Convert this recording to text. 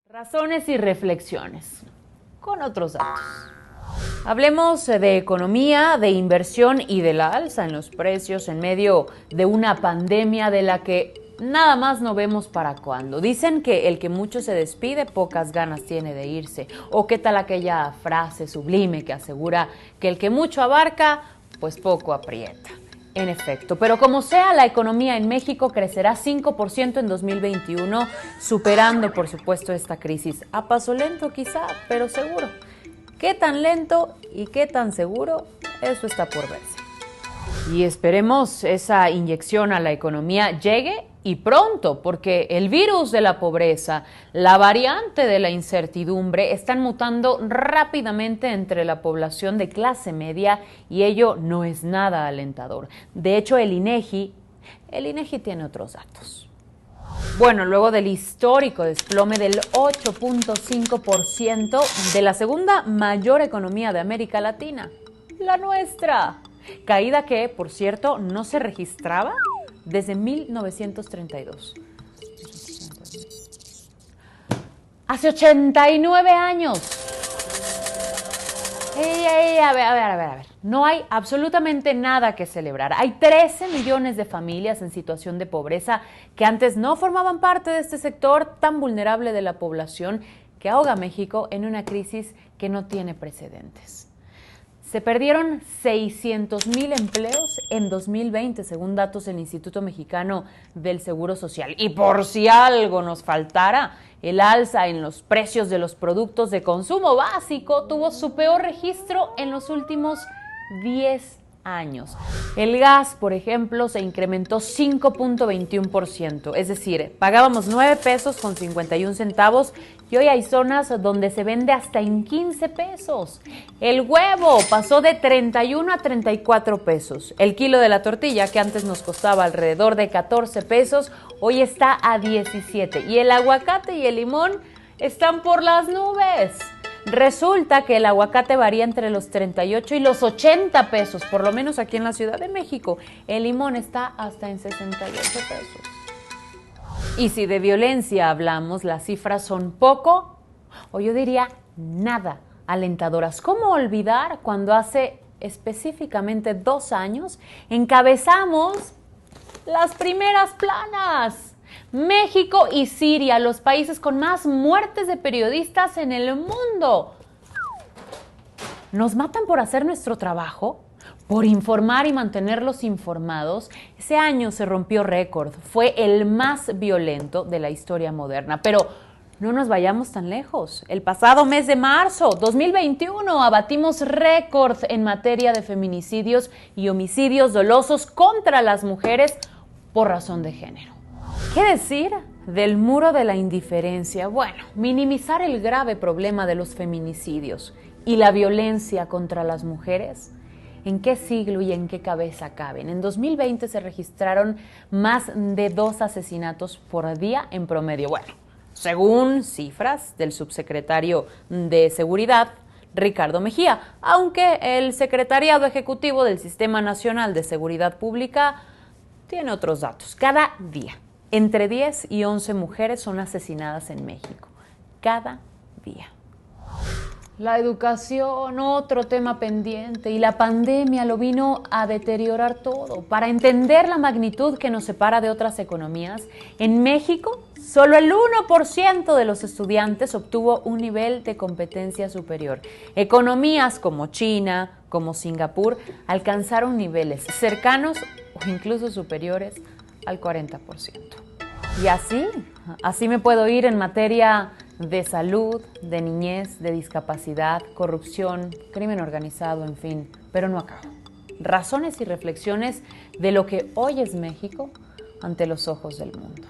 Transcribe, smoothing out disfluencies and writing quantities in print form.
Razones y reflexiones con otros datos. Hablemos de economía, de inversión y de la alza en los precios en medio de una pandemia de la que nada más no vemos para cuándo. Dicen que el que mucho se despide, pocas ganas tiene de irse. O qué tal aquella frase sublime que asegura que el que mucho abarca, pues poco aprieta. En efecto, pero como sea, la economía en México crecerá 5% en 2021, superando, por supuesto, esta crisis. A paso lento quizá, pero seguro. ¿Qué tan lento y qué tan seguro? Eso está por verse. Y esperemos esa inyección a la economía llegue y pronto, porque el virus de la pobreza, la variante de la incertidumbre están mutando rápidamente entre la población de clase media y ello no es nada alentador. De hecho, el INEGI tiene otros datos. Bueno, luego del histórico desplome del 8.5% de la segunda mayor economía de América Latina, la nuestra. Caída que, por cierto, no se registraba desde 1932. Hace 89 años. A ver. No hay absolutamente nada que celebrar. Hay 13 millones de familias en situación de pobreza que antes no formaban parte de este sector tan vulnerable de la población que ahoga a México en una crisis que no tiene precedentes. Se perdieron 600,000 empleos en 2020, según datos del Instituto Mexicano del Seguro Social. Y por si algo nos faltara, el alza en los precios de los productos de consumo básico tuvo su peor registro en los últimos 10 años. El gas, por ejemplo, se incrementó 5.21%, es decir, pagábamos 9 pesos con 51 centavos y hoy hay zonas donde se vende hasta en 15 pesos. El huevo pasó de 31 a 34 pesos. El kilo de la tortilla, que antes nos costaba alrededor de 14 pesos, hoy está a 17. Y el aguacate y el limón están por las nubes. Resulta que el aguacate varía entre los 38 y los 80 pesos, por lo menos aquí en la Ciudad de México. El limón está hasta en 68 pesos. Y si de violencia hablamos, las cifras son poco, o yo diría nada, alentadoras. ¿Cómo olvidar cuando hace específicamente 2 años encabezamos las primeras planas? México y Siria, los países con más muertes de periodistas en el mundo. ¿Nos matan por hacer nuestro trabajo? ¿Por informar y mantenerlos informados? Ese año se rompió récord. Fue el más violento de la historia moderna. Pero no nos vayamos tan lejos. El pasado mes de marzo 2021 abatimos récord en materia de feminicidios y homicidios dolosos contra las mujeres por razón de género. ¿Qué decir del muro de la indiferencia? Bueno, minimizar el grave problema de los feminicidios y la violencia contra las mujeres. ¿En qué siglo y en qué cabeza caben? En 2020 se registraron más de 2 asesinatos por día en promedio. Bueno, según cifras del subsecretario de Seguridad, Ricardo Mejía, aunque el Secretariado Ejecutivo del Sistema Nacional de Seguridad Pública tiene otros datos. Cada día, entre 10 y 11 mujeres son asesinadas en México. Cada día. La educación, otro tema pendiente, y la pandemia lo vino a deteriorar todo. Para entender la magnitud que nos separa de otras economías, en México solo el 1% de los estudiantes obtuvo un nivel de competencia superior. Economías como China, como Singapur, alcanzaron niveles cercanos o incluso superiores al 40%. Y así me puedo ir en materia de salud, de niñez, de discapacidad, corrupción, crimen organizado, en fin, pero no acabo. Razones y reflexiones de lo que hoy es México ante los ojos del mundo.